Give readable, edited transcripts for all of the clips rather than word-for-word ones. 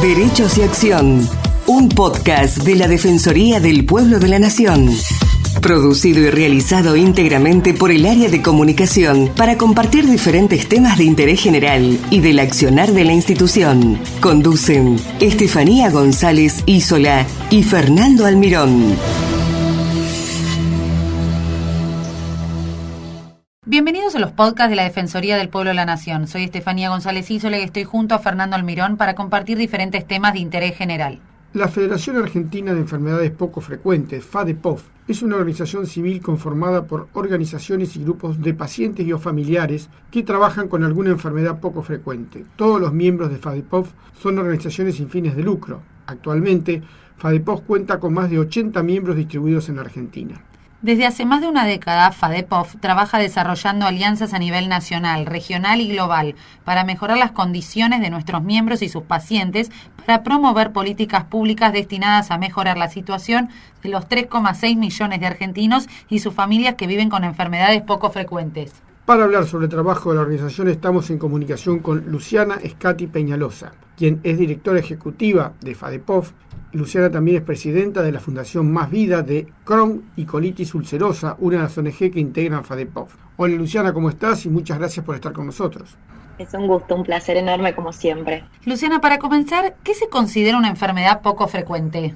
Derechos y Acción, un podcast de la Defensoría del Pueblo de la Nación. Producido y realizado íntegramente por el área de comunicación para compartir diferentes temas de interés general y del accionar de la institución. Conducen Estefanía González Isola y Fernando Almirón. Bienvenidos a los podcasts de la Defensoría del Pueblo de la Nación. Soy Estefanía González Isola y estoy junto a Fernando Almirón para compartir diferentes temas de interés general. La Federación Argentina de Enfermedades Poco Frecuentes, FADEPOF, es una organización civil conformada por organizaciones y grupos de pacientes y o familiares que trabajan con alguna enfermedad poco frecuente. Todos los miembros de FADEPOF son organizaciones sin fines de lucro. Actualmente, FADEPOF cuenta con más de 80 miembros distribuidos en la Argentina. Desde hace más de una década, FADEPOF trabaja desarrollando alianzas a nivel nacional, regional y global para mejorar las condiciones de nuestros miembros y sus pacientes, para promover políticas públicas destinadas a mejorar la situación de los 3,6 millones de argentinos y sus familias que viven con enfermedades poco frecuentes. Para hablar sobre el trabajo de la organización estamos en comunicación con Luciana Scatti Peñalosa, quien es directora ejecutiva de FADEPOF. Luciana también es presidenta de la Fundación Más Vida de Crohn y Colitis Ulcerosa, una de las ONG que integran FADEPOF. Hola Luciana, ¿cómo estás? Y muchas gracias por estar con nosotros. Es un gusto, un placer enorme como siempre. Luciana, para comenzar, ¿qué se considera una enfermedad poco frecuente?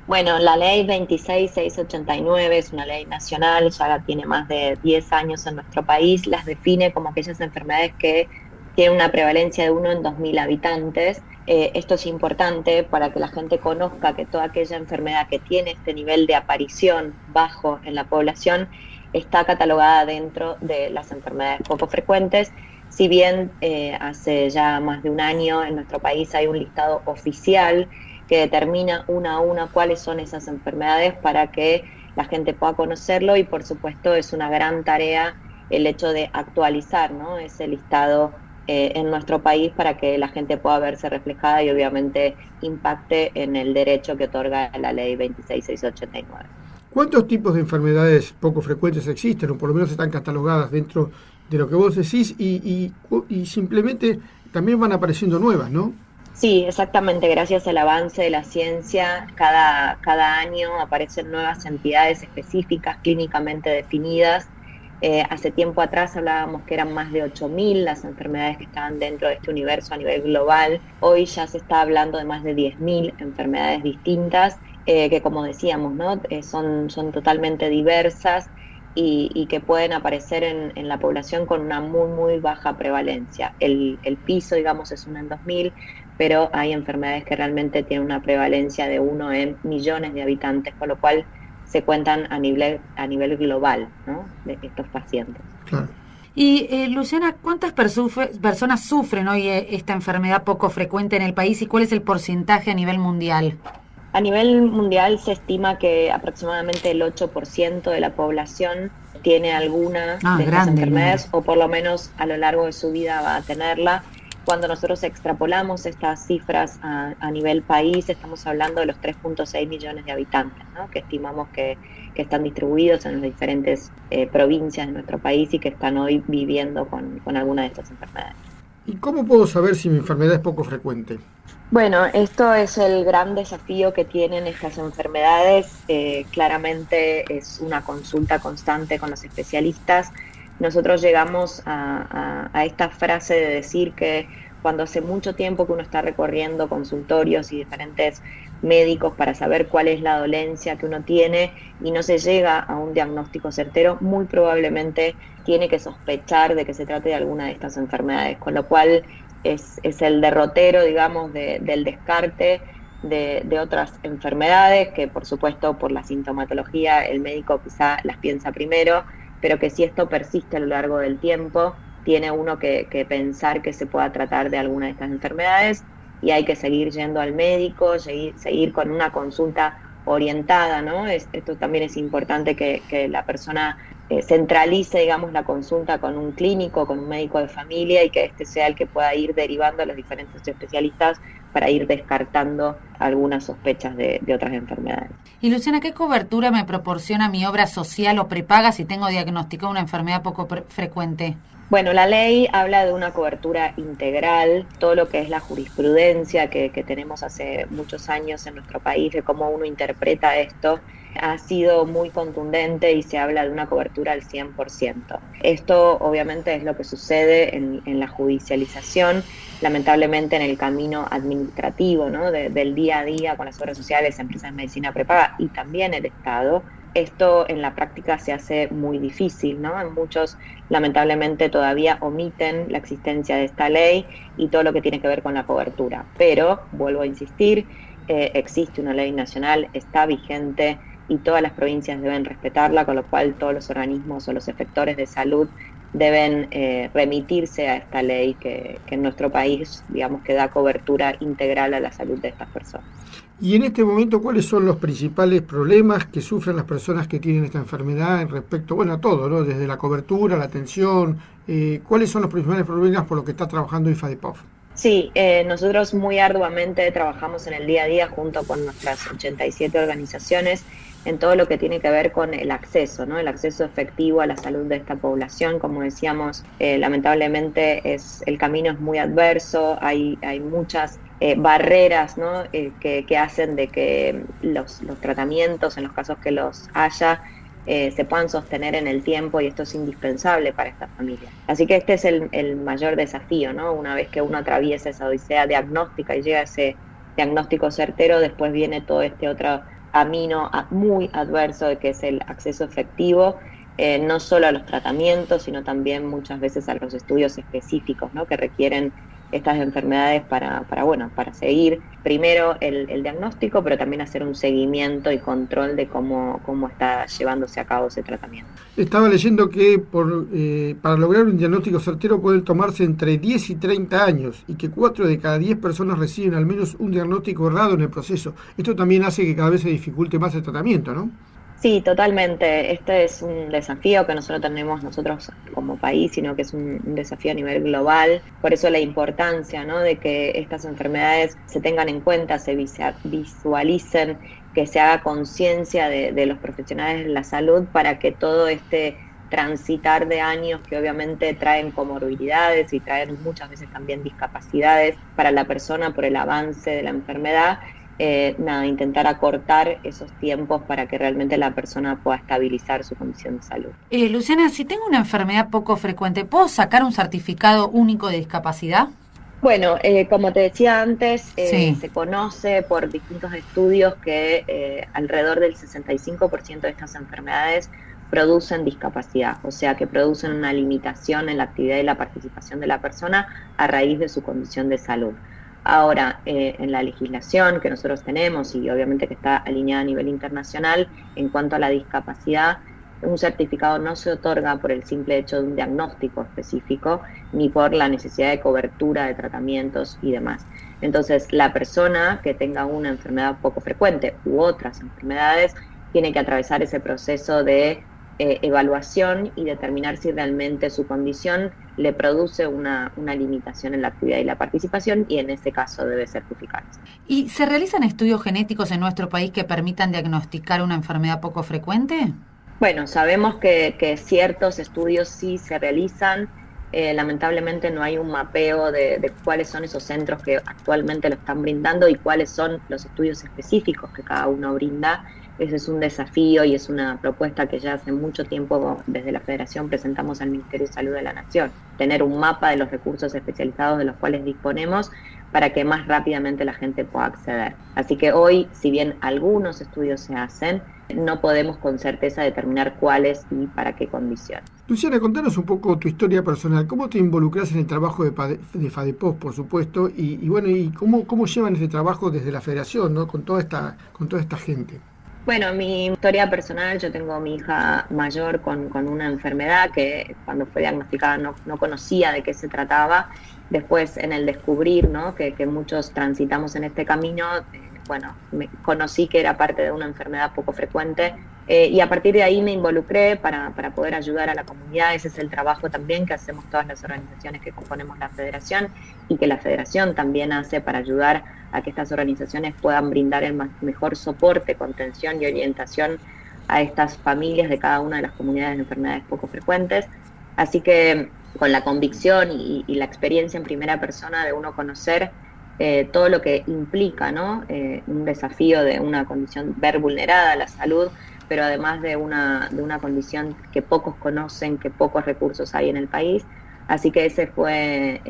Bueno, la ley 26689 es una ley nacional, ya tiene más de 10 años en nuestro país, las define como aquellas enfermedades que tienen una prevalencia de 1 en 2.000 habitantes. Esto es importante para que la gente conozca que toda aquella enfermedad que tiene este nivel de aparición bajo en la población está catalogada dentro de las enfermedades poco frecuentes. Si bien hace ya más de un año en nuestro país hay un listado oficial que determina una a una cuáles son esas enfermedades para que la gente pueda conocerlo, y por supuesto es una gran tarea el hecho de actualizar, ¿no?, ese listado en nuestro país para que la gente pueda verse reflejada y obviamente impacte en el derecho que otorga la ley 26689. ¿Cuántos tipos de enfermedades poco frecuentes existen, o por lo menos están catalogadas dentro de lo que vos decís, y simplemente también van apareciendo nuevas, ¿no? Sí, exactamente. Gracias al avance de la ciencia, cada año aparecen nuevas entidades específicas clínicamente definidas. Hace tiempo atrás hablábamos que eran más de 8.000 las enfermedades que estaban dentro de este universo a nivel global. Hoy ya se está hablando de más de 10.000 enfermedades distintas, que como decíamos, ¿no?, son totalmente diversas y que pueden aparecer en la población con una muy, muy baja prevalencia. El piso, digamos, es 1 en 2.000, pero hay enfermedades que realmente tienen una prevalencia de 1 en millones de habitantes, con lo cual se cuentan a nivel global, ¿no?, de estos pacientes. Claro. Y Luciana, ¿cuántas personas sufren hoy esta enfermedad poco frecuente en el país y cuál es el porcentaje a nivel mundial? A nivel mundial se estima que aproximadamente el 8% de la población tiene alguna de estas enfermedades, o por lo menos a lo largo de su vida va a tenerla. Cuando nosotros extrapolamos estas cifras a nivel país, estamos hablando de los 3,6 millones de habitantes, ¿no?, que estimamos que están distribuidos en las diferentes provincias de nuestro país y que están hoy viviendo con alguna de estas enfermedades. ¿Y cómo puedo saber si mi enfermedad es poco frecuente? Bueno, esto es el gran desafío que tienen estas enfermedades. Claramente es una consulta constante con los especialistas. Nosotros llegamos a esta frase de decir que cuando hace mucho tiempo que uno está recorriendo consultorios y diferentes médicos para saber cuál es la dolencia que uno tiene y no se llega a un diagnóstico certero, muy probablemente tiene que sospechar de que se trate de alguna de estas enfermedades, con lo cual es el derrotero, digamos, del descarte de otras enfermedades que, por supuesto, por la sintomatología el médico quizá las piensa primero, pero que si esto persiste a lo largo del tiempo, tiene uno que pensar que se pueda tratar de alguna de estas enfermedades, y hay que seguir yendo al médico, seguir con una consulta orientada, ¿no? Esto también es importante que la persona centralice, digamos, la consulta con un clínico, con un médico de familia, y que este sea el que pueda ir derivando a los diferentes especialistas para ir descartando algunas sospechas de otras enfermedades. Y Luciana, ¿qué cobertura me proporciona mi obra social o prepaga si tengo diagnosticado una enfermedad poco frecuente? Bueno, la ley habla de una cobertura integral, todo lo que es la jurisprudencia que tenemos hace muchos años en nuestro país, de cómo uno interpreta esto, ha sido muy contundente y se habla de una cobertura al 100%. Esto obviamente es lo que sucede en la judicialización, lamentablemente en el camino administrativo, ¿no? Del día a día con las obras sociales, empresas de medicina prepaga y también el Estado. Esto en la práctica se hace muy difícil, ¿no? En muchos, lamentablemente, todavía omiten la existencia de esta ley y todo lo que tiene que ver con la cobertura. Pero, vuelvo a insistir, existe una ley nacional, está vigente y todas las provincias deben respetarla, con lo cual todos los organismos o los efectores de salud deben remitirse a esta ley que en nuestro país, digamos, que da cobertura integral a la salud de estas personas. Y en este momento, ¿cuáles son los principales problemas que sufren las personas que tienen esta enfermedad en respecto, bueno, a todo, ¿no? Desde la cobertura, la atención, ¿cuáles son los principales problemas por los que está trabajando hoy FADEPOF? Sí, nosotros muy arduamente trabajamos en el día a día junto con nuestras 87 organizaciones en todo lo que tiene que ver con el acceso, ¿no? El acceso efectivo a la salud de esta población. Como decíamos, lamentablemente el camino es muy adverso, hay muchas barreras, ¿no? que hacen de que los tratamientos, en los casos que los haya, se puedan sostener en el tiempo, y esto es indispensable para esta familia. Así que este es el mayor desafío, ¿no? Una vez que uno atraviesa esa odisea diagnóstica y llega a ese diagnóstico certero, después viene todo este otro camino muy adverso, de que es el acceso efectivo, no solo a los tratamientos, sino también muchas veces a los estudios específicos, ¿no? Que requieren estas enfermedades para seguir primero el diagnóstico, pero también hacer un seguimiento y control de cómo está llevándose a cabo ese tratamiento. Estaba leyendo que para lograr un diagnóstico certero pueden tomarse entre 10 y 30 años y que 4 de cada 10 personas reciben al menos un diagnóstico errado en el proceso. Esto también hace que cada vez se dificulte más el tratamiento, ¿no? Sí, totalmente. Este es un desafío que nosotros tenemos como país, sino que es un desafío a nivel global. Por eso la importancia, ¿no? De que estas enfermedades se tengan en cuenta, se visualicen, que se haga conciencia de los profesionales de la salud, para que todo este transitar de años, que obviamente traen comorbilidades y traen muchas veces también discapacidades para la persona por el avance de la enfermedad, intentar acortar esos tiempos para que realmente la persona pueda estabilizar su condición de salud. Luciana, si tengo una enfermedad poco frecuente, ¿puedo sacar un certificado único de discapacidad? Bueno, como te decía antes, Sí. se conoce por distintos estudios que alrededor del 65% de estas enfermedades producen discapacidad, o sea que producen una limitación en la actividad y la participación de la persona a raíz de su condición de salud. Ahora, en la legislación que nosotros tenemos, y obviamente que está alineada a nivel internacional, en cuanto a la discapacidad, un certificado no se otorga por el simple hecho de un diagnóstico específico, ni por la necesidad de cobertura de tratamientos y demás. Entonces, la persona que tenga una enfermedad poco frecuente u otras enfermedades tiene que atravesar ese proceso de evaluación y determinar si realmente su condición le produce una limitación en la actividad y la participación, y en ese caso debe certificarse. ¿Y se realizan estudios genéticos en nuestro país que permitan diagnosticar una enfermedad poco frecuente? Bueno, sabemos que ciertos estudios sí se realizan. Lamentablemente no hay un mapeo de cuáles son esos centros que actualmente lo están brindando y cuáles son los estudios específicos que cada uno brinda. Ese es un desafío y es una propuesta que ya hace mucho tiempo desde la Federación presentamos al Ministerio de Salud de la Nación. Tener un mapa de los recursos especializados de los cuales disponemos para que más rápidamente la gente pueda acceder. Así que hoy, si bien algunos estudios se hacen, no podemos con certeza determinar cuáles y para qué condiciones. Luciana, contanos un poco tu historia personal. ¿Cómo te involucras en el trabajo de FADEPOF, por supuesto? Y cómo llevan ese trabajo desde la Federación, ¿no? Con toda esta gente. Bueno, mi historia personal, yo tengo a mi hija mayor con una enfermedad que cuando fue diagnosticada no conocía de qué se trataba. Después, en el descubrir, ¿no? que muchos transitamos en este camino, conocí que era parte de una enfermedad poco frecuente, y a partir de ahí me involucré para poder ayudar a la comunidad. Ese es el trabajo también que hacemos todas las organizaciones que componemos la Federación, y que la Federación también hace para ayudar a que estas organizaciones puedan brindar el mejor soporte, contención y orientación a estas familias de cada una de las comunidades de enfermedades poco frecuentes. Así que con la convicción y la experiencia en primera persona de uno conocer todo lo que implica, ¿no? Un desafío de una condición, ver vulnerada la salud, pero además de una condición que pocos conocen, que pocos recursos hay en el país. Así que ese fue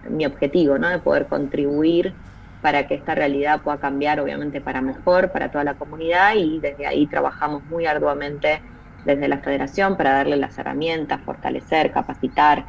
mi objetivo, ¿no? De poder contribuir para que esta realidad pueda cambiar, obviamente para mejor, para toda la comunidad, y desde ahí trabajamos muy arduamente desde la Federación para darle las herramientas, fortalecer, capacitar,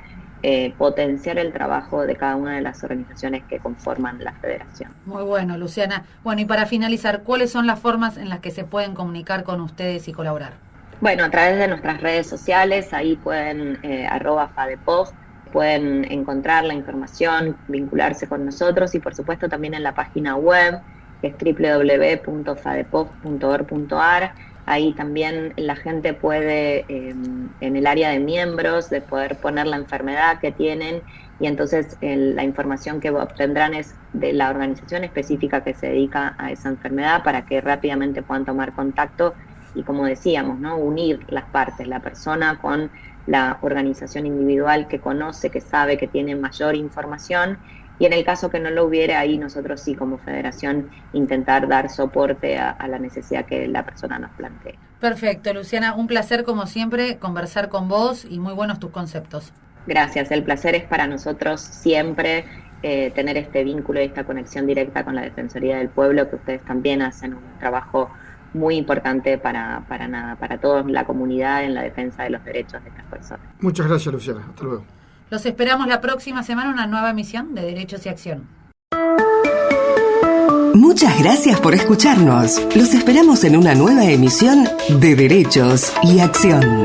potenciar el trabajo de cada una de las organizaciones que conforman la Federación. Muy bueno, Luciana. Bueno, y para finalizar, ¿cuáles son las formas en las que se pueden comunicar con ustedes y colaborar? Bueno, a través de nuestras redes sociales, ahí pueden @FadePof, pueden encontrar la información, vincularse con nosotros, y por supuesto también en la página web, que es www.fadepof.org.ar. Ahí también la gente puede, en el área de miembros, de poder poner la enfermedad que tienen, y entonces la información que obtendrán es de la organización específica que se dedica a esa enfermedad, para que rápidamente puedan tomar contacto y, como decíamos, ¿no? Unir las partes, la persona con la organización individual que conoce, que sabe, que tiene mayor información, y en el caso que no lo hubiera, ahí nosotros sí, como federación, intentar dar soporte a la necesidad que la persona nos plantee. Perfecto, Luciana, un placer como siempre conversar con vos, y muy buenos tus conceptos. Gracias, el placer es para nosotros siempre tener este vínculo y esta conexión directa con la Defensoría del Pueblo, que ustedes también hacen un trabajo muy importante para toda la comunidad en la defensa de los derechos de estas personas. Muchas gracias, Luciana. Hasta luego. Los esperamos la próxima semana en una nueva emisión de Derechos y Acción. Muchas gracias por escucharnos. Los esperamos en una nueva emisión de Derechos y Acción.